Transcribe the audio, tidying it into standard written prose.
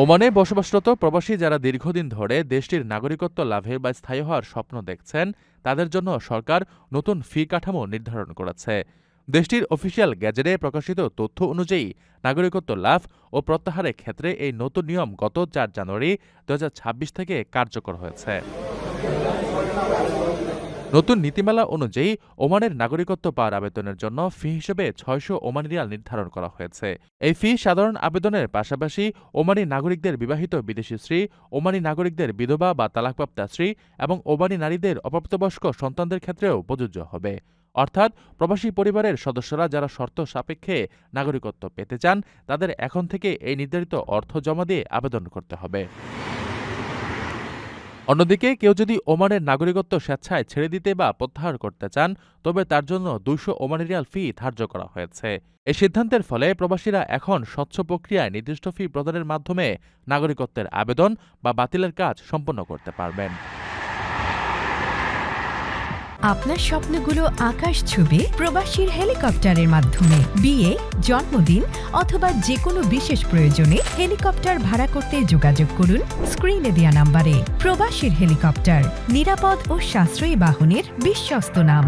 ওমানে বসবাসরত প্রবাসী যারা দীর্ঘদিন ধরে দেশটির নাগরিকত্ব লাভের বা স্থায়ী হওয়ার স্বপ্ন দেখছেন, তাদের জন্য সরকার নতুন ফি কাঠামো নির্ধারণ করেছে। দেশটির অফিসিয়াল গ্যাজেটে প্রকাশিত তথ্য অনুযায়ী নাগরিকত্ব লাভ ও প্রত্যাহারের ক্ষেত্রে এই নতুন নিয়ম গত ৪ জানুয়ারি ২০২৬ থেকে কার্যকর হয়েছে। নতুন নীতিমালা অনুযায়ী ওমানের নাগরিকত্ব পাওয়ার আবেদনের জন্য ফি হিসেবে ৬০০ ওমানি রিয়াল নির্ধারণ করা হয়েছে। এই ফি সাধারণ আবেদনের পাশাপাশি ওমানি নাগরিকদের বিবাহিত বিদেশি স্ত্রী, ওমানি নাগরিকদের বিধবা বা তালাকপ্রাপ্তা স্ত্রী এবং ওমানি নারীদের অপ্রাপ্তবয়স্ক সন্তানদের ক্ষেত্রেও প্রযোজ্য হবে। অর্থাৎ প্রবাসী পরিবারের সদস্যরা যারা শর্ত সাপেক্ষে নাগরিকত্ব পেতে চান, তাদের এখন থেকে এই নির্ধারিত অর্থ জমা দিয়ে আবেদন করতে হবে। অন্যদিকে কেউ যদি ওমানের নাগরিকত্ব স্বেচ্ছায় ছেড়ে দিতে বা প্রত্যাহার করতে চান, তবে তার জন্য ২০০ ওমানি রিয়াল ফি ধার্য করা হয়েছে। এই সিদ্ধান্তের ফলে প্রবাসীরা এখন স্বচ্ছ প্রক্রিয়ায় নির্দিষ্ট ফি প্রদানের মাধ্যমে নাগরিকত্বের আবেদন বা বাতিলের কাজ সম্পন্ন করতে পারবেন। আপনার স্বপ্নগুলো আকাশ ছুবে প্রবাসীর হেলিকপ্টারের মাধ্যমে। বিয়ে, জন্মদিন অথবা যে কোনো বিশেষ প্রয়োজনে হেলিকপ্টার ভাড়া করতে যোগাযোগ করুন স্ক্রিনে দেয়া নাম্বারে। প্রবাসীর হেলিকপ্টার, নিরাপদ ও সাশ্রয়ী বাহনের বিশ্বস্ত নাম।